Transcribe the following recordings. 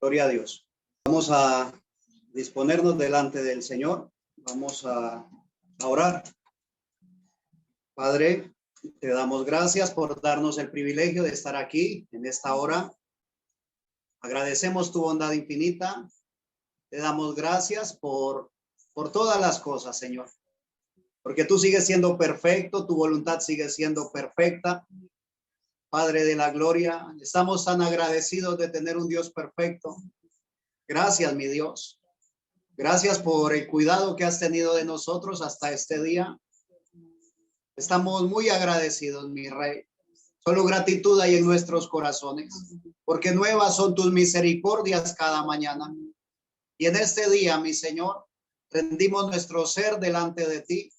Gloria a Dios. Vamos a disponernos delante del Señor. Vamos a orar. Padre, te damos gracias por darnos el privilegio de estar aquí en esta hora. Agradecemos tu bondad infinita. Te damos gracias por todas las cosas, Señor. Porque tú sigues siendo perfecto, tu voluntad sigue siendo perfecta. Padre de la gloria, estamos tan agradecidos de tener un Dios perfecto. Gracias, mi Dios. Gracias por el cuidado que has tenido de nosotros hasta este día. Estamos muy agradecidos, mi Rey. Solo gratitud hay en nuestros corazones, porque nuevas son tus misericordias cada mañana. Y en este día, mi Señor, rendimos nuestro ser delante de ti.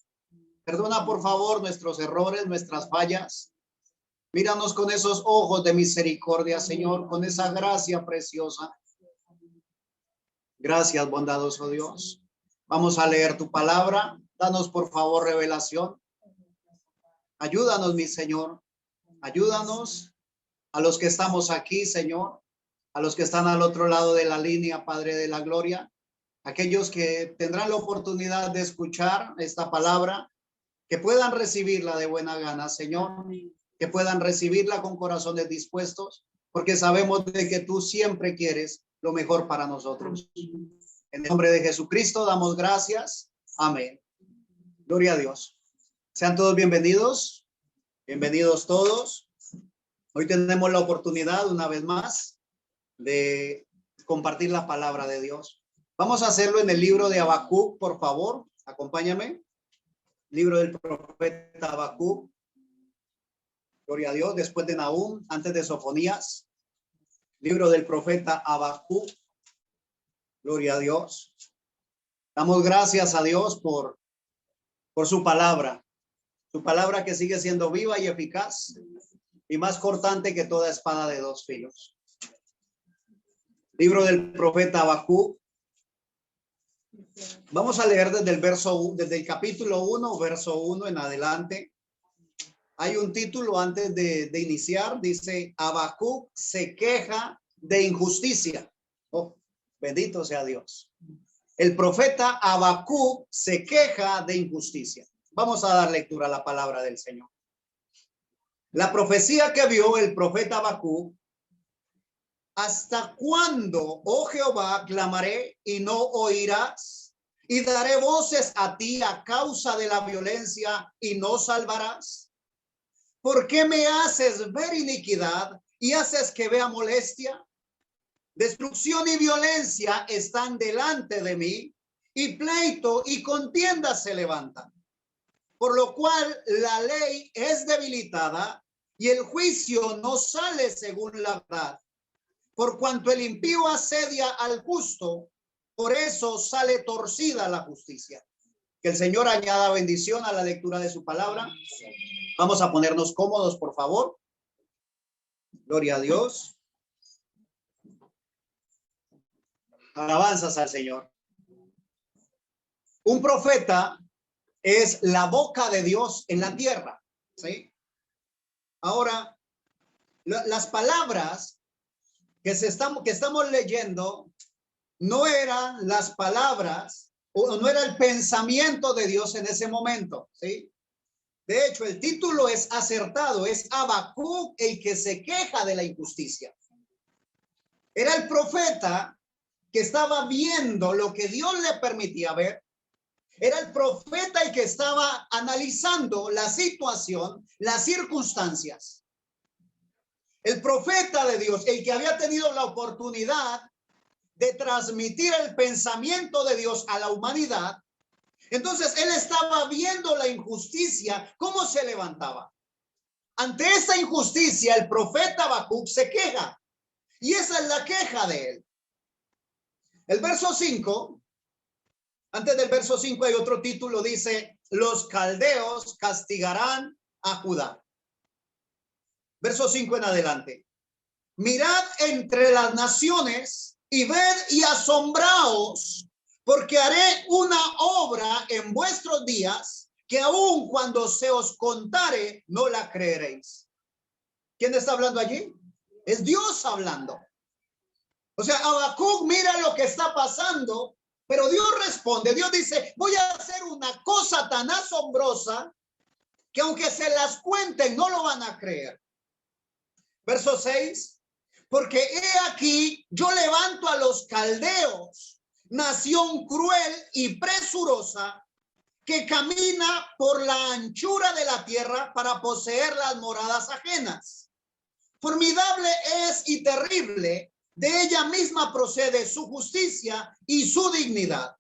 Perdona, por favor, nuestros errores, nuestras fallas. Míranos con esos ojos de misericordia, Señor, con esa gracia preciosa. Gracias, bondadoso Dios. Vamos a leer tu palabra. Danos, por favor, revelación. Ayúdanos, mi Señor. Ayúdanos a los que estamos aquí, Señor. A los que están al otro lado de la línea, Padre de la gloria. Aquellos que tendrán la oportunidad de escuchar esta palabra, que puedan recibirla de buena gana, Señor. Que puedan recibirla con corazones dispuestos, porque sabemos de que tú siempre quieres lo mejor para nosotros. En el nombre de Jesucristo damos gracias. Amén. Gloria a Dios. Sean todos bienvenidos. Bienvenidos todos. Hoy tenemos la oportunidad una vez más de compartir la palabra de Dios. Vamos a hacerlo en el libro de Habacuc, por favor. Acompáñame. Libro del profeta Habacuc. Gloria a Dios. Después de Nahum, antes de Sofonías. Libro del profeta Habacuc. Gloria a Dios. Damos gracias a Dios por su palabra. Su palabra que sigue siendo viva y eficaz y más cortante que toda espada de dos filos. Libro del profeta Habacuc. Vamos a leer desde el capítulo 1, verso 1 en adelante. Hay un título antes de iniciar, dice: Habacuc se queja de injusticia. Oh, bendito sea Dios. El profeta Habacuc se queja de injusticia. Vamos a dar lectura a la palabra del Señor. La profecía que vio el profeta Habacuc: ¿hasta cuándo, oh Jehová, clamaré y no oirás? Y daré voces a ti a causa de la violencia y no salvarás. ¿Por qué me haces ver iniquidad y haces que vea molestia? Destrucción y violencia están delante de mí, y pleito y contienda se levantan. Por lo cual la ley es debilitada y el juicio no sale según la verdad. Por cuanto el impío asedia al justo, por eso sale torcida la justicia. Que el Señor añada bendición a la lectura de su palabra. Vamos a ponernos cómodos, por favor. Gloria a Dios. Alabanzas al Señor. Un profeta es la boca de Dios en la tierra, ¿sí? Ahora, las palabras que estamos leyendo no eran las palabras o no era el pensamiento de Dios en ese momento, ¿sí? De hecho, el título es acertado, es Habacuc el que se queja de la injusticia. Era el profeta que estaba viendo lo que Dios le permitía ver. Era el profeta el que estaba analizando la situación, las circunstancias. El profeta de Dios, el que había tenido la oportunidad de transmitir el pensamiento de Dios a la humanidad. Entonces él estaba viendo la injusticia, cómo se levantaba. Ante esa injusticia, el profeta Habacuc se queja. Y esa es la queja de él. El verso 5, antes del verso 5 hay otro título, dice: los caldeos castigarán a Judá. Verso 5 en adelante. Mirad entre las naciones y ved y asombraos, porque haré una obra en vuestros días que aun cuando se os contare no la creeréis. ¿Quién está hablando allí? Es Dios hablando. O sea, Habacuc mira lo que está pasando, pero Dios responde. Dios dice, voy a hacer una cosa tan asombrosa que aunque se las cuenten, no lo van a creer. Verso 6, porque he aquí, yo levanto a los caldeos, nación cruel y presurosa, que camina por la anchura de la tierra para poseer las moradas ajenas. Formidable es y terrible, de ella misma procede su justicia y su dignidad.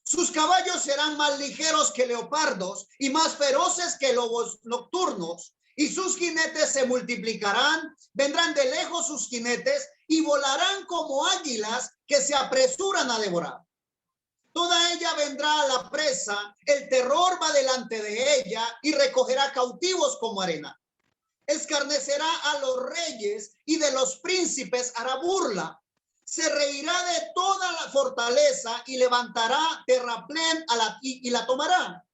Sus caballos serán más ligeros que leopardos y más feroces que lobos nocturnos, y sus jinetes se multiplicarán, vendrán de lejos sus jinetes y volarán como águilas que se apresuran a devorar. Toda ella vendrá a la presa, el terror va delante de ella y recogerá cautivos como arena. Escarnecerá a los reyes y de los príncipes hará burla. Se reirá de toda la fortaleza y levantará terraplén y la tomará.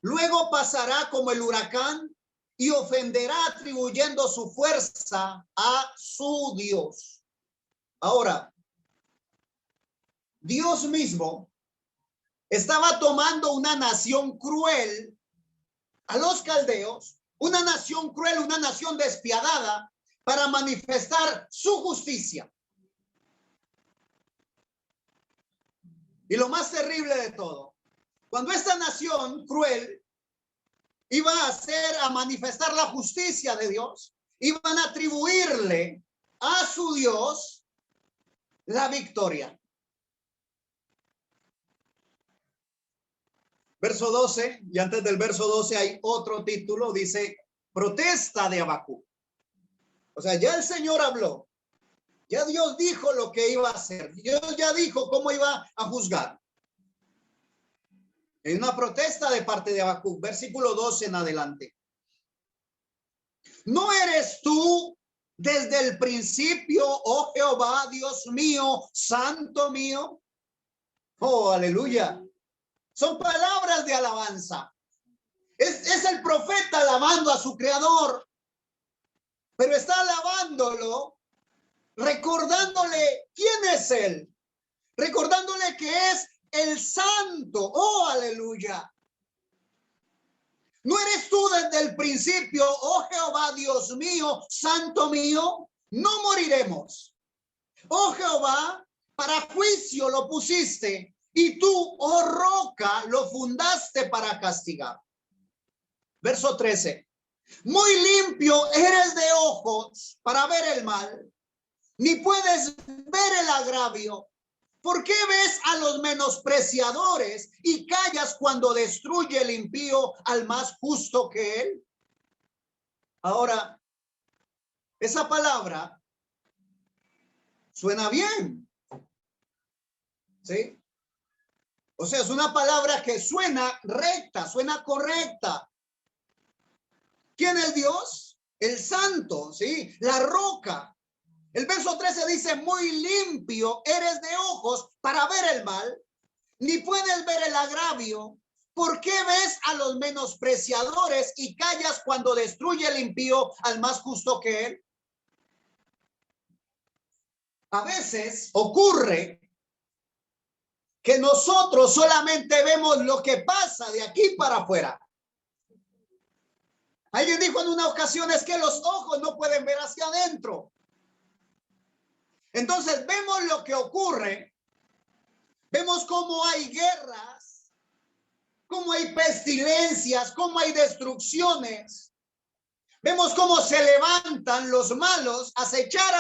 Luego pasará como el huracán y ofenderá atribuyendo su fuerza a su Dios. Ahora, Dios mismo estaba tomando una nación cruel, a los caldeos, una nación cruel, una nación despiadada, para manifestar su justicia. Y lo más terrible de todo, cuando esta nación cruel iba a manifestar la justicia de Dios, iban a atribuirle a su Dios la victoria. Verso 12, y antes del verso 12 hay otro título, dice protesta de Habacuc. O sea, ya el Señor habló, ya Dios dijo lo que iba a hacer, Dios ya dijo cómo iba a juzgar. Es una protesta de parte de Habacuc, versículo 12 en adelante. ¿No eres tú desde el principio, oh Jehová, Dios mío, santo mío? Oh, aleluya. Son palabras de alabanza. Es el profeta alabando a su creador, pero está alabándolo, recordándole quién es él, recordándole que es el santo. Oh, aleluya. ¿No eres tú desde el principio, oh Jehová, Dios mío, santo mío? No moriremos. Oh Jehová, para juicio lo pusiste, y tú, oh roca, lo fundaste para castigar. Verso 13. Muy limpio eres de ojos para ver el mal, ni puedes ver el agravio. ¿Por qué ves a los menospreciadores y callas cuando destruye el impío al más justo que él? Ahora, esa palabra suena bien, ¿sí? O sea, es una palabra que suena recta, suena correcta. ¿Quién es Dios? El santo, ¿sí? La roca. El verso 13 dice, muy limpio eres de ojos para ver el mal, ni puedes ver el agravio. ¿Por qué ves a los menospreciadores y callas cuando destruye el impío al más justo que él? A veces ocurre que nosotros solamente vemos lo que pasa de aquí para afuera. Alguien dijo en una ocasión es que los ojos no pueden ver hacia adentro. Entonces vemos lo que ocurre, vemos cómo hay guerras, cómo hay pestilencias, cómo hay destrucciones. Vemos cómo se levantan los malos a acechar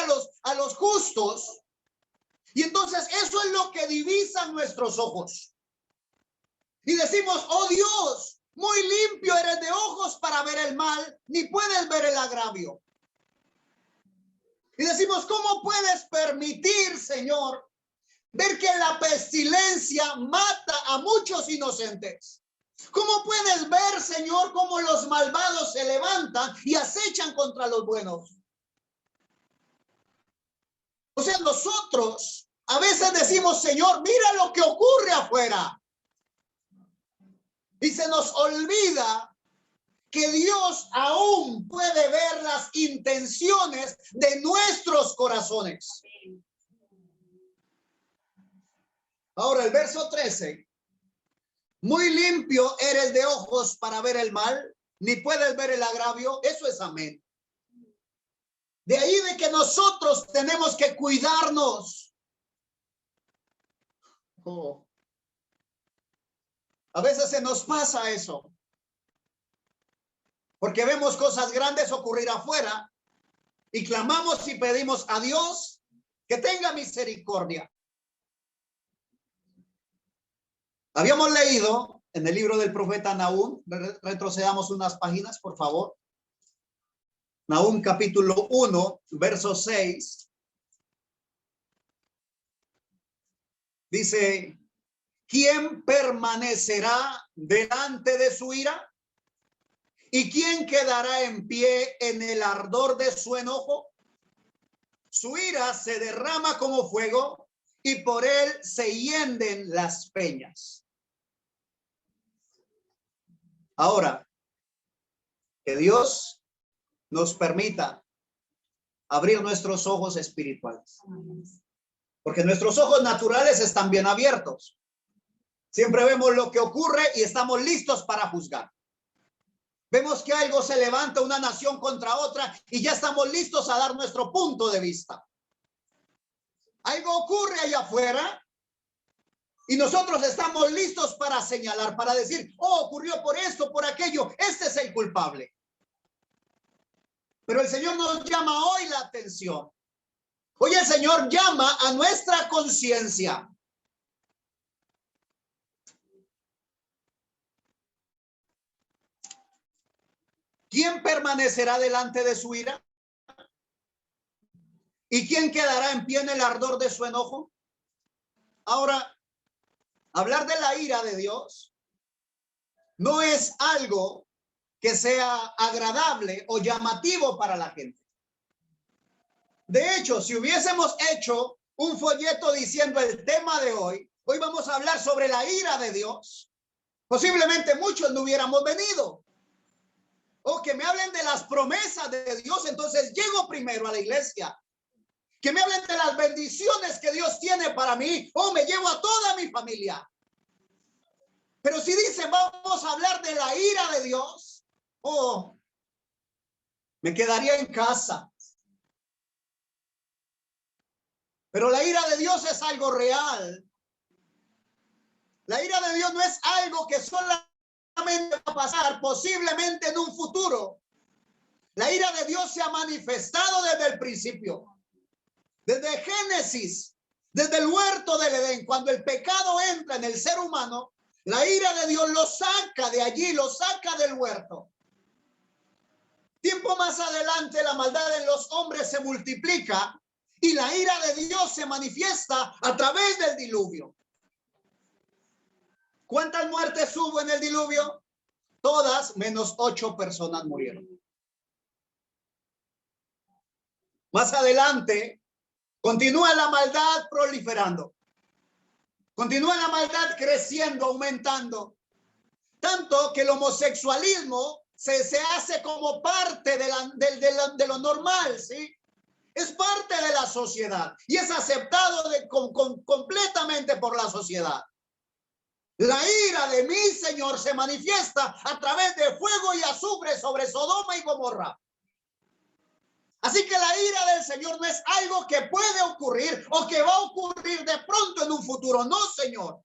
a los justos. Y entonces eso es lo que divisan nuestros ojos. Y decimos, oh Dios, muy limpio eres de ojos para ver el mal, ni puedes ver el agravio. Y decimos, ¿cómo puedes permitir, Señor, ver que la pestilencia mata a muchos inocentes? ¿Cómo puedes ver, Señor, cómo los malvados se levantan y acechan contra los buenos? O sea, nosotros a veces decimos, Señor, mira lo que ocurre afuera. Y se nos olvida que Dios aún puede ver las intenciones de nuestros corazones. Ahora el verso 13. Muy limpio eres de ojos para ver el mal, ni puedes ver el agravio. Eso es amén. De ahí de que nosotros tenemos que cuidarnos. Oh. A veces se nos pasa eso. Porque vemos cosas grandes ocurrir afuera y clamamos y pedimos a Dios que tenga misericordia. Habíamos leído en el libro del profeta Nahum, retrocedamos unas páginas, por favor. Nahum capítulo 1, verso 6. Dice, ¿quién permanecerá delante de su ira? ¿Y quién quedará en pie en el ardor de su enojo? Su ira se derrama como fuego y por él se hienden las peñas. Ahora, que Dios nos permita abrir nuestros ojos espirituales. Porque nuestros ojos naturales están bien abiertos. Siempre vemos lo que ocurre y estamos listos para juzgar. Vemos que algo se levanta, una nación contra otra, y ya estamos listos a dar nuestro punto de vista. Algo ocurre allá afuera y nosotros estamos listos para señalar, para decir, oh, ocurrió por esto, por aquello, este es el culpable. Pero el Señor nos llama hoy la atención. Hoy el Señor llama a nuestra conciencia. ¿Quién permanecerá delante de su ira? ¿Y quién quedará en pie en el ardor de su enojo? Ahora, hablar de la ira de Dios no es algo que sea agradable o llamativo para la gente. De hecho, si hubiésemos hecho un folleto diciendo el tema de hoy vamos a hablar sobre la ira de Dios, posiblemente muchos no hubiéramos venido. O que me hablen de las promesas de Dios, entonces llego primero a la iglesia. Que me hablen de las bendiciones que Dios tiene para mí, o me llevo a toda mi familia. Pero si dicen vamos a hablar de la ira de Dios, me quedaría en casa. Pero la ira de Dios es algo real. La ira de Dios no es algo que solamente va a pasar posiblemente en un futuro. La ira de Dios se ha manifestado desde el principio. Desde Génesis, desde el huerto del Edén, cuando el pecado entra en el ser humano, la ira de Dios lo saca de allí, lo saca del huerto. Tiempo más adelante la maldad en los hombres se multiplica y la ira de Dios se manifiesta a través del diluvio. ¿Cuántas muertes hubo en el diluvio? Todas menos 8 personas murieron. Más adelante continúa la maldad proliferando. Continúa la maldad creciendo, aumentando. Tanto que el homosexualismo se hace como parte de lo normal, ¿sí? Es parte de la sociedad y es aceptado completamente por la sociedad. La ira de mi Señor se manifiesta a través de fuego y azufre sobre Sodoma y Gomorra. Así que la ira del Señor no es algo que puede ocurrir o que va a ocurrir de pronto en un futuro. No, Señor.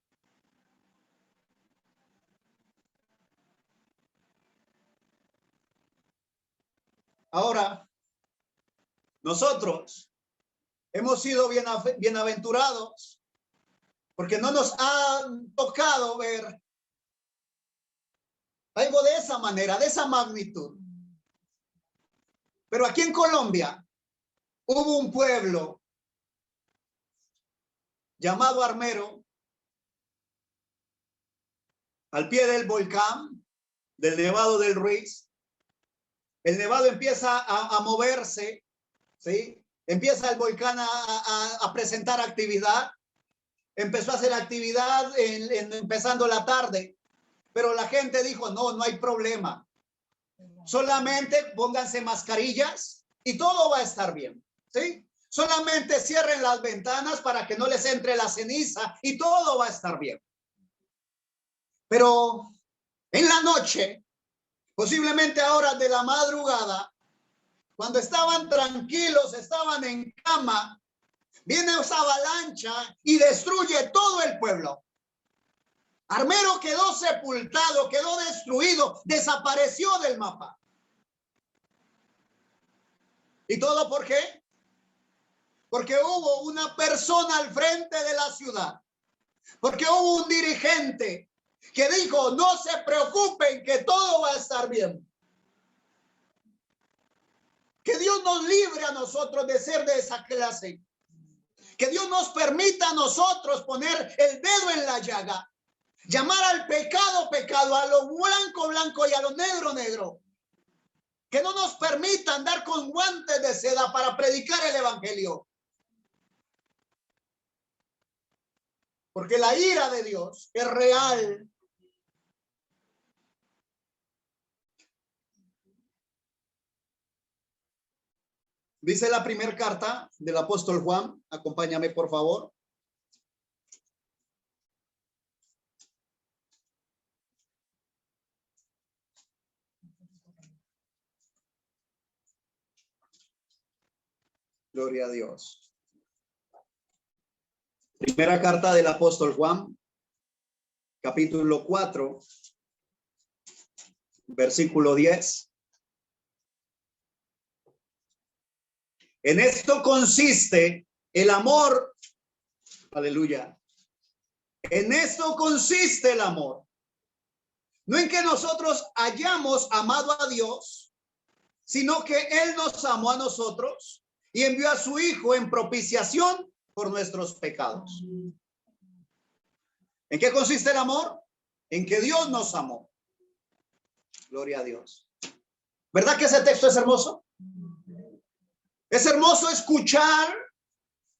Ahora, nosotros hemos sido bienaventurados porque no nos ha tocado ver algo de esa manera, de esa magnitud. Pero aquí en Colombia hubo un pueblo llamado Armero, al pie del volcán, del Nevado del Ruiz. El nevado empieza a moverse, ¿sí? Empieza el volcán a presentar actividad. Empezó a hacer actividad empezando la tarde, pero la gente dijo, no hay problema. Solamente pónganse mascarillas y todo va a estar bien, ¿sí? Solamente cierren las ventanas para que no les entre la ceniza y todo va a estar bien. Pero en la noche, posiblemente a horas de la madrugada, cuando estaban tranquilos, estaban en cama, viene esa avalancha y destruye todo el pueblo. Armero quedó sepultado, quedó destruido, desapareció del mapa. ¿Y todo por qué? Porque hubo una persona al frente de la ciudad, porque hubo un dirigente que dijo, no se preocupen, que todo va a estar bien. Que Dios nos libre a nosotros de ser de esa clase. Que Dios nos permita a nosotros poner el dedo en la llaga, llamar al pecado, pecado, a lo blanco, blanco y a lo negro, negro. Que no nos permita andar con guantes de seda para predicar el evangelio. Porque la ira de Dios es real. Dice la primera carta del apóstol Juan. Acompáñame, por favor. Gloria a Dios. Primera carta del apóstol Juan, capítulo 4, versículo 10. En esto consiste el amor. Aleluya. En esto consiste el amor. No en que nosotros hayamos amado a Dios, sino que Él nos amó a nosotros y envió a su Hijo en propiciación por nuestros pecados. ¿En qué consiste el amor? En que Dios nos amó. Gloria a Dios. ¿Verdad que ese texto es hermoso? Es hermoso escuchar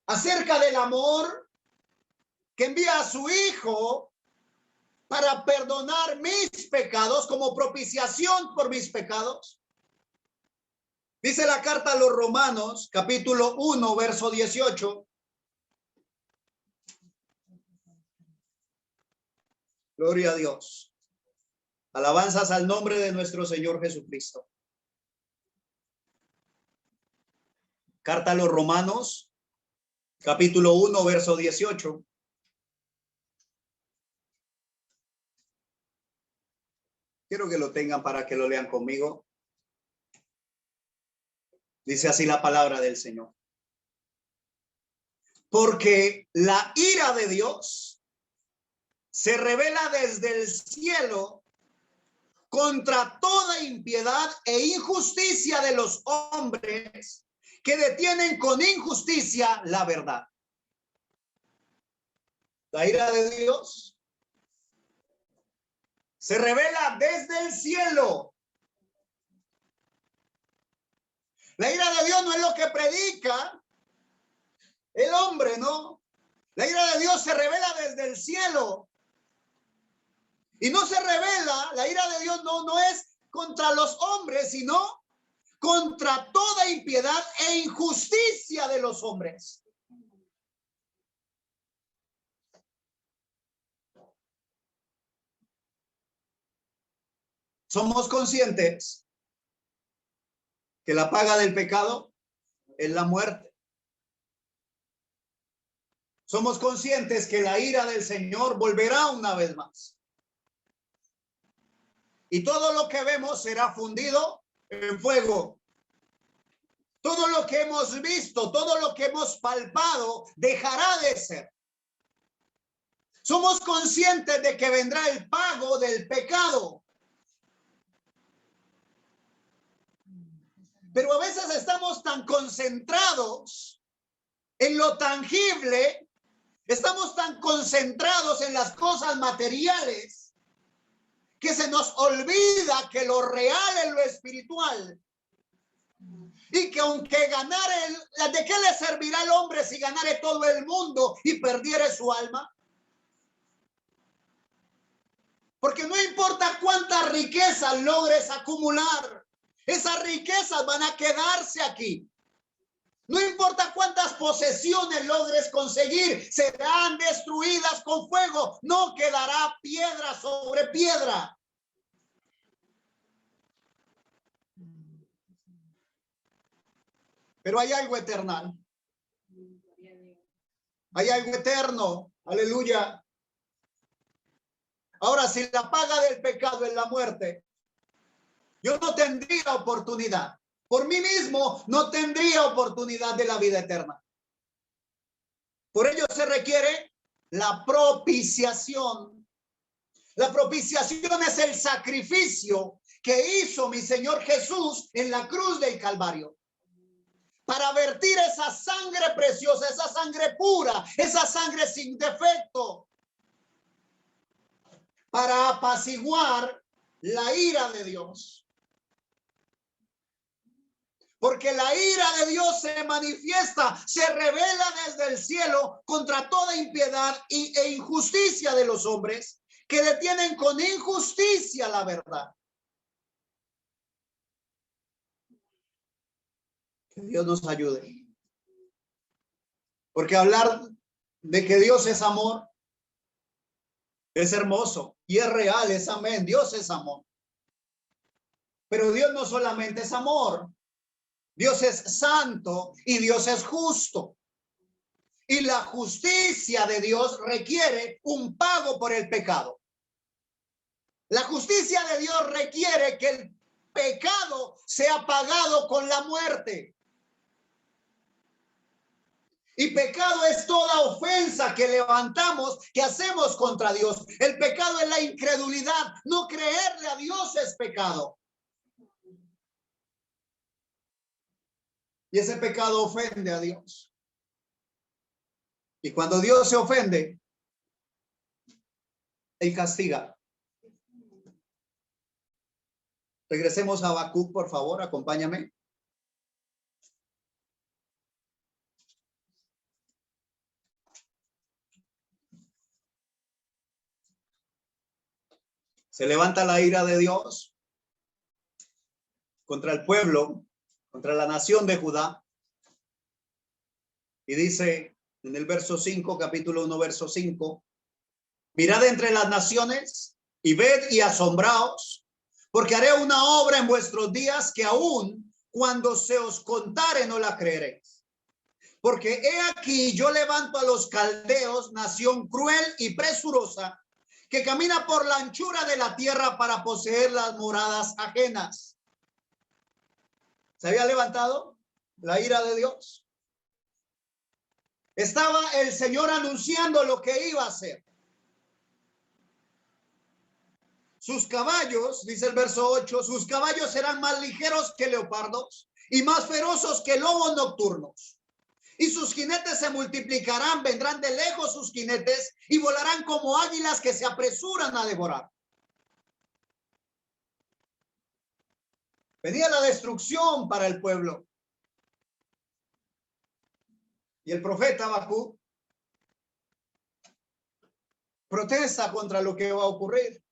acerca del amor que envía a su Hijo para perdonar mis pecados como propiciación por mis pecados. Dice la carta a los Romanos, capítulo 1, verso 18. Gloria a Dios. Alabanzas al nombre de nuestro Señor Jesucristo. Carta a los Romanos, capítulo 1, verso 18. Quiero que lo tengan para que lo lean conmigo. Dice así la palabra del Señor. Porque la ira de Dios se revela desde el cielo contra toda impiedad e injusticia de los hombres que detienen con injusticia la verdad. La ira de Dios se revela desde el cielo. La ira de Dios no es lo que predica el hombre, ¿no? La ira de Dios se revela desde el cielo. Y no se revela, la ira de Dios no es contra los hombres, sino contra toda impiedad e injusticia de los hombres. Somos conscientes que la paga del pecado es la muerte. Somos conscientes que la ira del Señor volverá una vez más. Y todo lo que vemos será fundido en fuego. Todo lo que hemos visto, todo lo que hemos palpado, dejará de ser. Somos conscientes de que vendrá el pago del pecado. Pero a veces estamos tan concentrados en lo tangible, estamos tan concentrados en las cosas materiales, que se nos olvida que lo real es lo espiritual. Y que aunque ganare, ¿de qué le servirá al hombre si ganare todo el mundo y perdiere su alma? Porque no importa cuántas riquezas logres acumular, esas riquezas van a quedarse aquí. No importa cuántas posesiones logres conseguir, serán destruidas con fuego. No quedará piedra sobre piedra. Pero hay algo eternal. Hay algo eterno. Aleluya. Ahora, si la paga del pecado es la muerte, yo no tendría oportunidad. Por mí mismo no tendría oportunidad de la vida eterna. Por ello se requiere la propiciación. La propiciación es el sacrificio que hizo mi Señor Jesús en la cruz del Calvario. Para vertir esa sangre preciosa, esa sangre pura, esa sangre sin defecto. Para apaciguar la ira de Dios. Porque la ira de Dios se manifiesta, se revela desde el cielo contra toda impiedad e injusticia de los hombres que detienen con injusticia la verdad. Que Dios nos ayude. Porque hablar de que Dios es amor es hermoso y es real, es amén. Dios es amor. Pero Dios no solamente es amor. Dios es santo y Dios es justo. Y la justicia de Dios requiere un pago por el pecado. La justicia de Dios requiere que el pecado sea pagado con la muerte. Y pecado es toda ofensa que levantamos, que hacemos contra Dios. El pecado es la incredulidad. No creerle a Dios es pecado. Y ese pecado ofende a Dios. Y cuando Dios se ofende, Él castiga. Regresemos a Habacuc, por favor, acompáñame. Se levanta la ira de Dios contra el pueblo, contra la nación de Judá. Y dice en el verso 5, capítulo 1, verso 5, mirad entre las naciones y ved y asombraos, porque haré una obra en vuestros días que aún cuando se os contare no la creeréis. Porque he aquí yo levanto a los caldeos, nación cruel y presurosa, que camina por la anchura de la tierra para poseer las moradas ajenas. ¿Se había levantado la ira de Dios? Estaba el Señor anunciando lo que iba a hacer. Sus caballos, dice el verso 8, sus caballos serán más ligeros que leopardos y más feroces que lobos nocturnos. Y sus jinetes se multiplicarán, vendrán de lejos sus jinetes y volarán como águilas que se apresuran a devorar. Venía la destrucción para el pueblo. Y el profeta Habacuc protesta contra lo que va a ocurrir.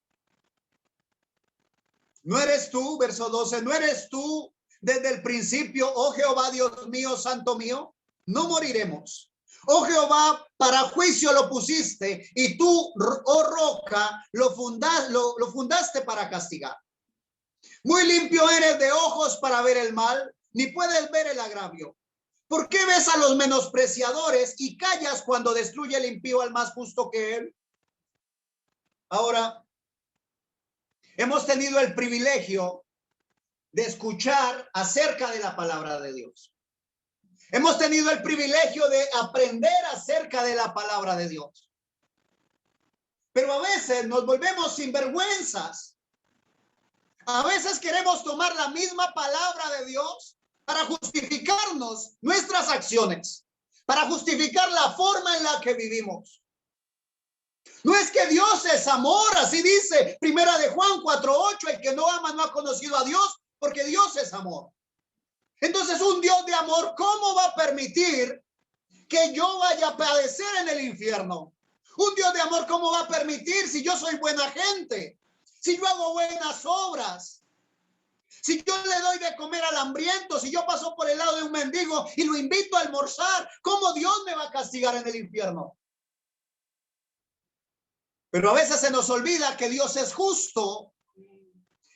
No eres tú, verso 12, no eres tú desde el principio, oh Jehová, Dios mío, santo mío, no moriremos. Oh Jehová, para juicio lo pusiste y tú, oh roca, lo fundaste para castigar. Muy limpio eres de ojos para ver el mal, ni puedes ver el agravio. ¿Por qué ves a los menospreciadores y callas cuando destruye el impío al más justo que él? Ahora, hemos tenido el privilegio de escuchar acerca de la palabra de Dios. Hemos tenido el privilegio de aprender acerca de la palabra de Dios. Pero a veces nos volvemos sinvergüenzas. A veces queremos tomar la misma palabra de Dios para justificarnos nuestras acciones, para justificar la forma en la que vivimos. No es que Dios es amor, así dice Primera de Juan 4:8, el que no ama no ha conocido a Dios, porque Dios es amor. Entonces, un Dios de amor, ¿cómo va a permitir que yo vaya a padecer en el infierno? Un Dios de amor, ¿cómo va a permitir si yo soy buena gente? Si yo hago buenas obras. Si yo le doy de comer al hambriento, si yo paso por el lado de un mendigo y lo invito a almorzar, ¿cómo Dios me va a castigar en el infierno? Pero a veces se nos olvida que Dios es justo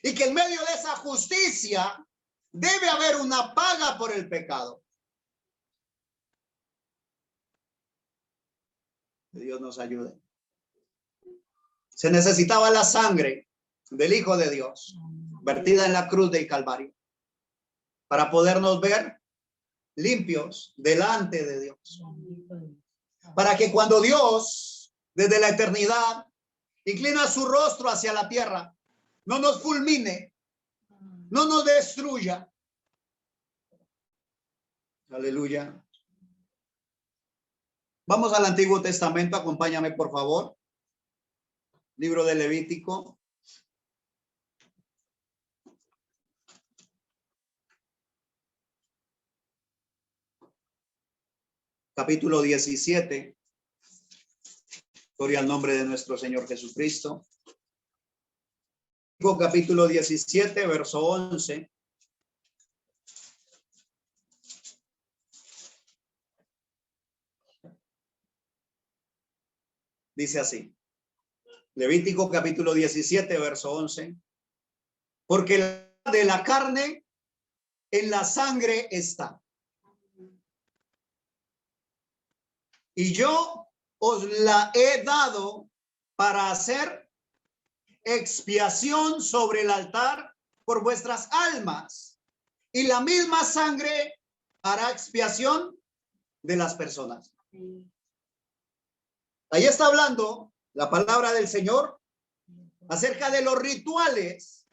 y que en medio de esa justicia debe haber una paga por el pecado. Que Dios nos ayude. Se necesitaba la sangre del Hijo de Dios vertida en la cruz del Calvario para podernos ver limpios delante de Dios. Para que cuando Dios, desde la eternidad, inclina su rostro hacia la tierra, no nos fulmine, no nos destruya. Aleluya. Vamos al Antiguo Testamento, acompáñame por favor. Libro de Levítico. Capítulo 17. Gloria al nombre de nuestro Señor Jesucristo. Capítulo 17, verso 11. Dice así. Levítico capítulo 17, verso 11. Porque de la carne en la sangre está. Y yo os la he dado para hacer expiación sobre el altar por vuestras almas. Y la misma sangre hará expiación de las personas. Ahí está hablando la palabra del Señor acerca de los rituales,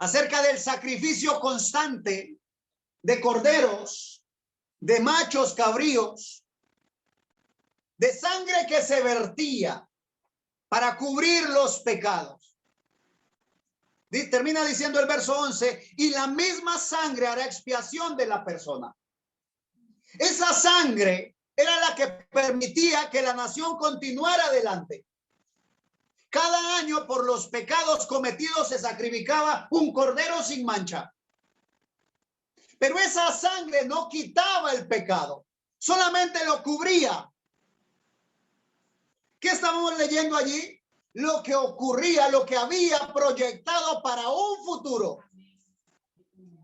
acerca del sacrificio constante de corderos, de machos cabríos, de sangre que se vertía para cubrir los pecados. Termina diciendo el verso 11, y la misma sangre hará expiación de la persona. Esa sangre era la que permitía que la nación continuara adelante. Cada año por los pecados cometidos se sacrificaba un cordero sin mancha. Pero esa sangre no quitaba el pecado, solamente lo cubría. ¿Qué estábamos leyendo allí? Lo que ocurría, lo que había proyectado para un futuro.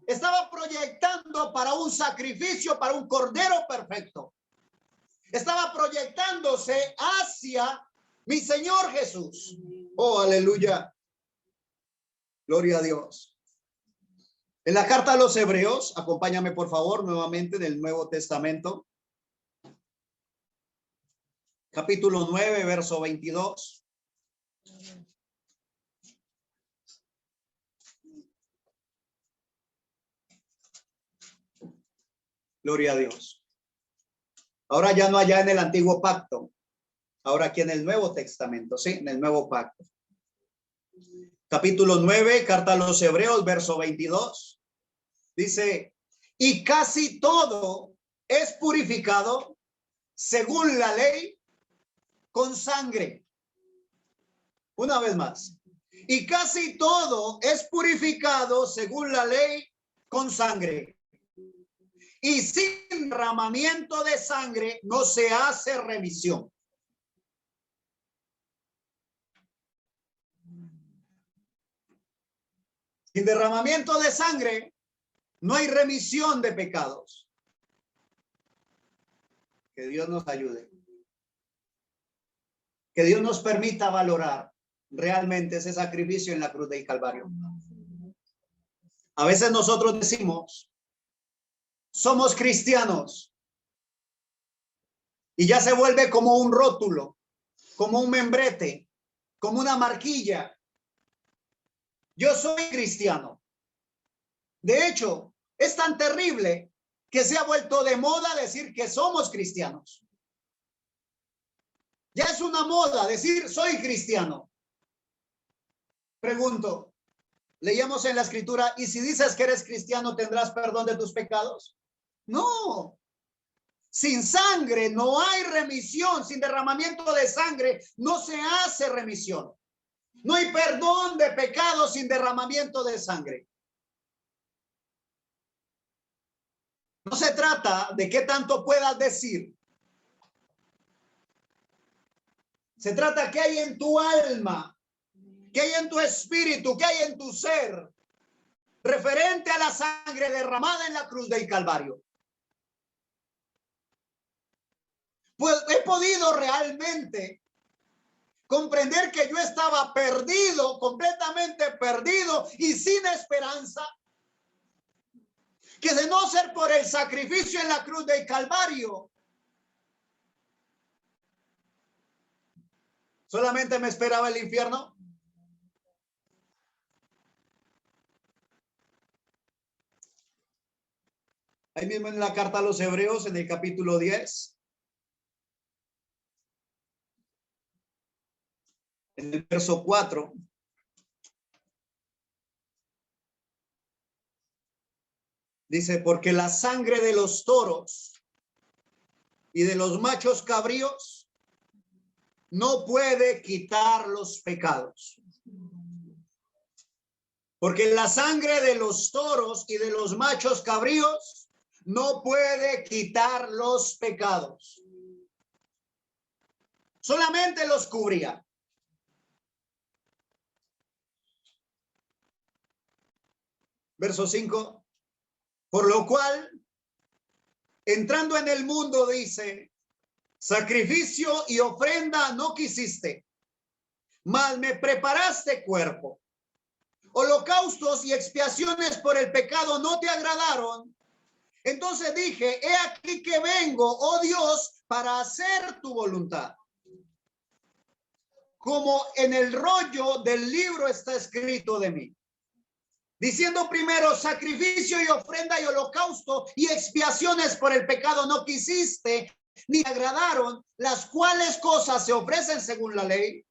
Estaba proyectando para un sacrificio, para un cordero perfecto. Estaba proyectándose hacia mi Señor Jesús. Oh, aleluya. Gloria a Dios. En la carta a los Hebreos, acompáñame por favor nuevamente del Nuevo Testamento. Capítulo 9, verso 22. Gloria a Dios. Ahora ya no allá en el antiguo pacto. Ahora aquí en el Nuevo Testamento, sí, en el Nuevo Pacto. Capítulo 9, carta a los Hebreos, verso 22. Dice, y casi todo es purificado según la ley con sangre. Una vez más. Y casi todo es purificado según la ley con sangre. Y sin derramamiento de sangre no se hace remisión. Sin derramamiento de sangre no hay remisión de pecados. Que Dios nos ayude. Que Dios nos permita valorar realmente ese sacrificio en la cruz del Calvario. A veces nosotros decimos, somos cristianos. Y ya se vuelve como un rótulo, como un membrete, como una marquilla. Yo soy cristiano. De hecho, es tan terrible que se ha vuelto de moda decir que somos cristianos. Ya es una moda decir soy cristiano. Pregunto, leíamos en la escritura, ¿y si dices que eres cristiano tendrás perdón de tus pecados? No. Sin sangre no hay remisión, sin derramamiento de sangre no se hace remisión. No hay perdón de pecados sin derramamiento de sangre. No se trata de qué tanto puedas decir. Se trata qué hay en tu alma, qué hay en tu espíritu, qué hay en tu ser, referente a la sangre derramada en la cruz del Calvario. Pues he podido realmente comprender que yo estaba perdido, completamente perdido y sin esperanza. Que de no ser por el sacrificio en la cruz del Calvario, solamente me esperaba el infierno. Ahí mismo en la carta a los Hebreos, en el capítulo 10, en el verso 4, dice, porque la sangre de los toros y de los machos cabríos no puede quitar los pecados. Porque la sangre de los toros y de los machos cabríos no puede quitar los pecados. Solamente los cubría. Verso 5. Por lo cual, entrando en el mundo, dice, sacrificio y ofrenda no quisiste, mas me preparaste cuerpo. Holocaustos y expiaciones por el pecado no te agradaron. Entonces dije, he aquí que vengo, oh Dios, para hacer tu voluntad. Como en el rollo del libro está escrito de mí. Diciendo primero, sacrificio y ofrenda y holocausto y expiaciones por el pecado no quisiste, ni te agradaron, las cuales cosas se ofrecen según la ley.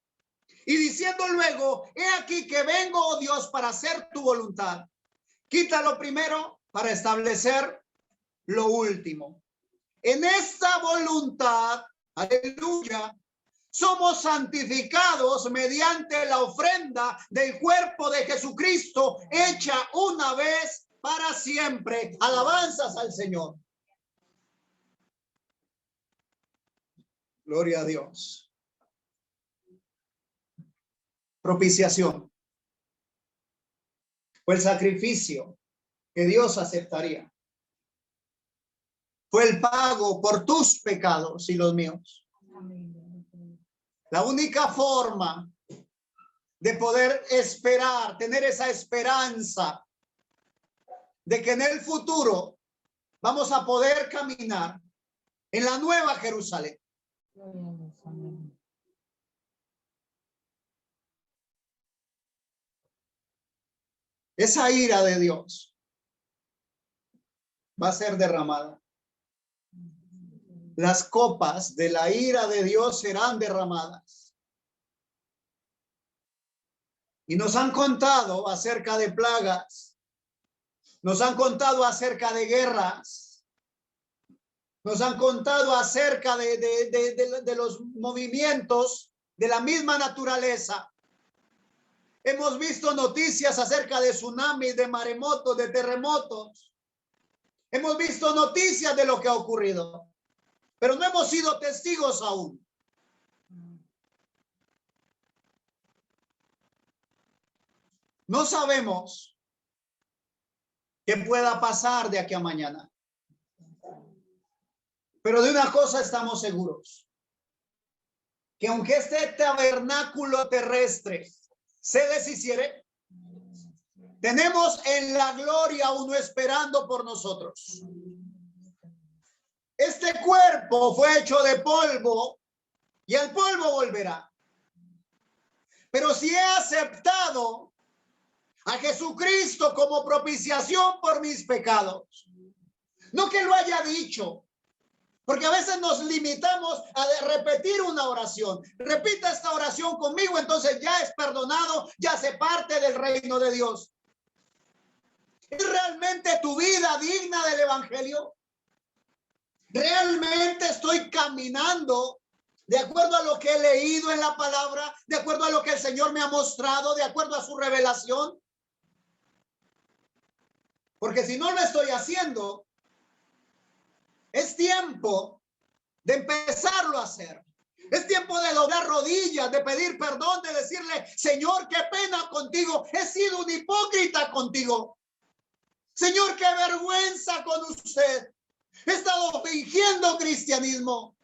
Y diciendo luego, he aquí que vengo, oh Dios, para hacer tu voluntad. Quita lo primero para establecer lo último. En esta voluntad, aleluya, somos santificados mediante la ofrenda del cuerpo de Jesucristo, hecha una vez para siempre. Alabanzas al Señor. Gloria a Dios. Propiciación. Fue el sacrificio que Dios aceptaría. Fue el pago por tus pecados y los míos. La única forma de poder esperar, tener esa esperanza de que en el futuro vamos a poder caminar en la nueva Jerusalén. Esa ira de Dios va a ser derramada. Las copas de la ira de Dios serán derramadas. Y nos han contado acerca de plagas. Nos han contado acerca de guerras. Nos han contado acerca de los movimientos de la misma naturaleza. Hemos visto noticias acerca de tsunamis, de maremotos, de terremotos. Hemos visto noticias de lo que ha ocurrido, pero no hemos sido testigos aún. No sabemos qué pueda pasar de aquí a mañana. Pero de una cosa estamos seguros, que aunque este tabernáculo terrestre se deshiciere, tenemos en la gloria uno esperando por nosotros. Este cuerpo fue hecho de polvo y el polvo volverá. Pero si he aceptado a Jesucristo como propiciación por mis pecados, no que lo haya dicho, porque a veces nos limitamos a repetir una oración. Repita esta oración conmigo, entonces ya es perdonado, ya hace parte del reino de Dios. ¿Es realmente tu vida digna del evangelio? ¿Realmente estoy caminando de acuerdo a lo que he leído en la palabra, de acuerdo a lo que el Señor me ha mostrado, de acuerdo a su revelación. Porque si no lo estoy haciendo, es tiempo de empezarlo a hacer. Es tiempo de doblar rodillas, de pedir perdón, de decirle, Señor, qué pena contigo. He sido un hipócrita contigo. Señor, qué vergüenza con usted. He estado fingiendo cristianismo.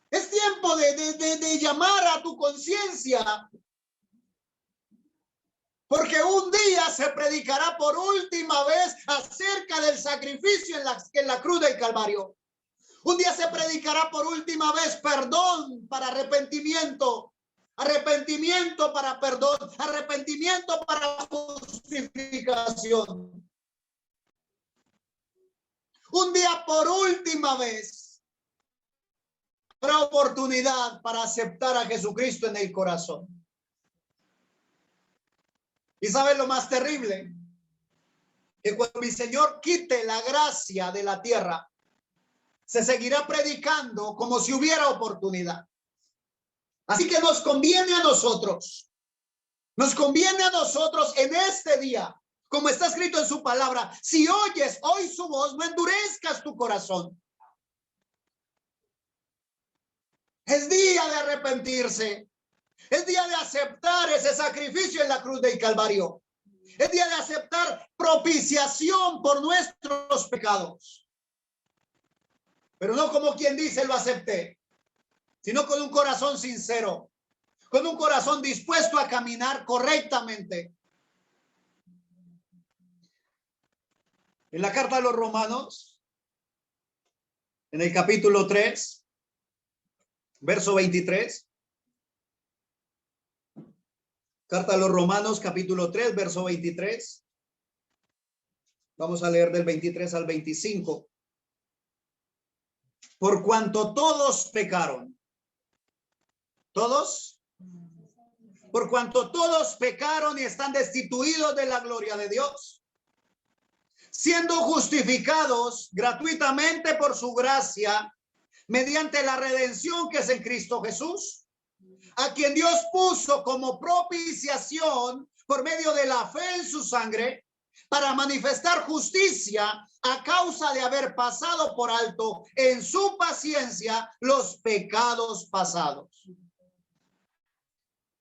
Es tiempo de llamar a tu conciencia. Porque un día se predicará por última vez acerca del sacrificio en la cruz del Calvario. Un día se predicará por última vez perdón para arrepentimiento, arrepentimiento para perdón, arrepentimiento para justificación. Un día por última vez habrá oportunidad para aceptar a Jesucristo en el corazón. ¿Y sabes lo más terrible? Que cuando mi Señor quite la gracia de la tierra, se seguirá predicando como si hubiera oportunidad. Así que nos conviene a nosotros en este día, como está escrito en su palabra, si oyes hoy su voz, no endurezcas tu corazón. Es día de arrepentirse. Es día de aceptar ese sacrificio en la cruz del Calvario. Es día de aceptar propiciación por nuestros pecados. Pero no como quien dice lo acepté, sino con un corazón sincero, con un corazón dispuesto a caminar correctamente. En la carta a los Romanos, en el capítulo 3, verso 23. Carta a los Romanos, capítulo 3, verso 23. Vamos a leer del 23 al 25. Por cuanto todos pecaron. ¿Todos? Por cuanto todos pecaron y están destituidos de la gloria de Dios, siendo justificados gratuitamente por su gracia, mediante la redención que es en Cristo Jesús, a quien Dios puso como propiciación por medio de la fe en su sangre, para manifestar justicia a causa de haber pasado por alto en su paciencia los pecados pasados.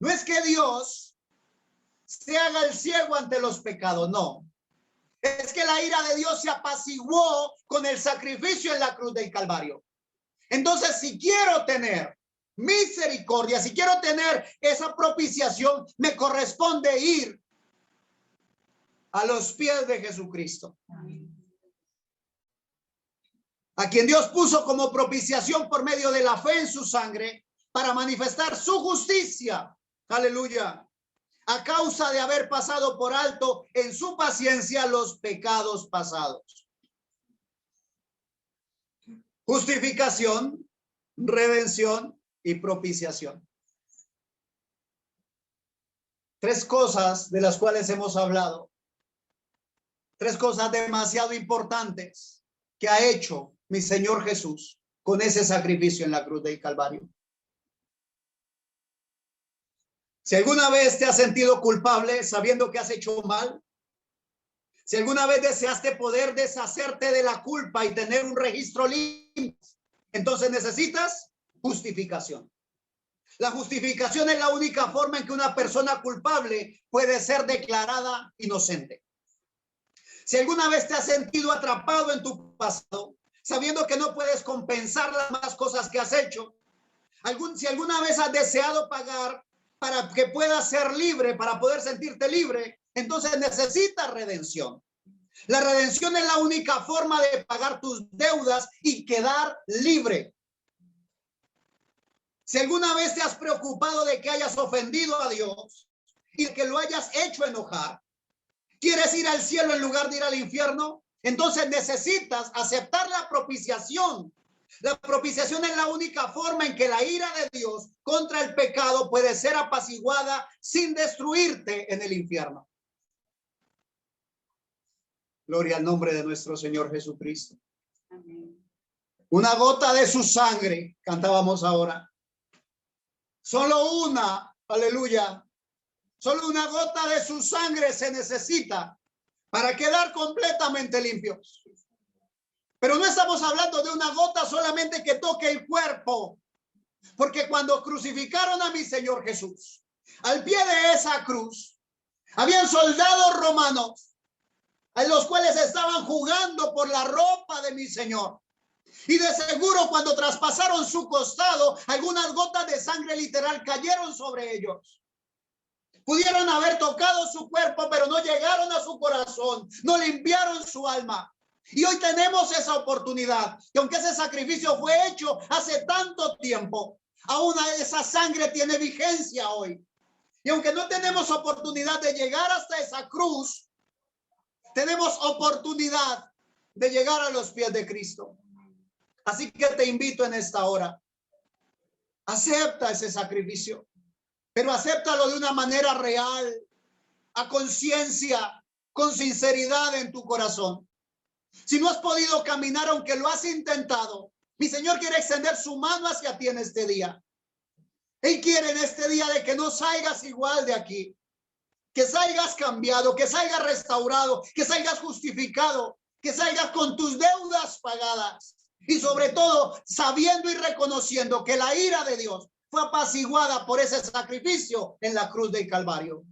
No es que Dios se haga el ciego ante los pecados, no. Es que la ira de Dios se apaciguó con el sacrificio en la cruz del Calvario. Entonces, si quiero tener misericordia, si quiero tener esa propiciación, me corresponde ir a los pies de Jesucristo. A quien Dios puso como propiciación por medio de la fe en su sangre para manifestar su justicia. Aleluya. A causa de haber pasado por alto en su paciencia los pecados pasados. Justificación, redención y propiciación. Tres cosas de las cuales hemos hablado. Tres cosas demasiado importantes que ha hecho mi Señor Jesús con ese sacrificio en la cruz del Calvario. Si alguna vez te has sentido culpable sabiendo que has hecho mal, si alguna vez deseaste poder deshacerte de la culpa y tener un registro limpio, entonces necesitas justificación. La justificación es la única forma en que una persona culpable puede ser declarada inocente. Si alguna vez te has sentido atrapado en tu pasado, sabiendo que no puedes compensar las malas cosas que has hecho, si alguna vez has deseado pagar para que puedas ser libre, para poder sentirte libre, entonces necesitas redención. La redención es la única forma de pagar tus deudas y quedar libre. Si alguna vez te has preocupado de que hayas ofendido a Dios y que lo hayas hecho enojar, ¿quieres ir al cielo en lugar de ir al infierno? Entonces necesitas aceptar la propiciación. La propiciación es la única forma en que la ira de Dios contra el pecado puede ser apaciguada sin destruirte en el infierno. Gloria al nombre de nuestro Señor Jesucristo. Amén. Una gota de su sangre, cantábamos ahora. Solo una, aleluya. Solo una gota de su sangre se necesita para quedar completamente limpios. Pero no estamos hablando de una gota solamente que toque el cuerpo. Porque cuando crucificaron a mi Señor Jesús, al pie de esa cruz, habían soldados romanos en los cuales estaban jugando por la ropa de mi Señor. Y de seguro cuando traspasaron su costado, algunas gotas de sangre literal cayeron sobre ellos. Pudieron haber tocado su cuerpo, pero no llegaron a su corazón, no limpiaron su alma. Y hoy tenemos esa oportunidad, que aunque ese sacrificio fue hecho hace tanto tiempo, aún esa sangre tiene vigencia hoy. Y aunque no tenemos oportunidad de llegar hasta esa cruz, tenemos oportunidad de llegar a los pies de Cristo. Así que te invito en esta hora, acepta ese sacrificio, pero acéptalo de una manera real, a conciencia, con sinceridad en tu corazón. Si no has podido caminar, aunque lo has intentado, mi Señor quiere extender su mano hacia ti en este día. Él quiere en este día de que no salgas igual de aquí, que salgas cambiado, que salgas restaurado, que salgas justificado, que salgas con tus deudas pagadas. Y sobre todo, sabiendo y reconociendo que la ira de Dios fue apaciguada por ese sacrificio en la cruz del Calvario.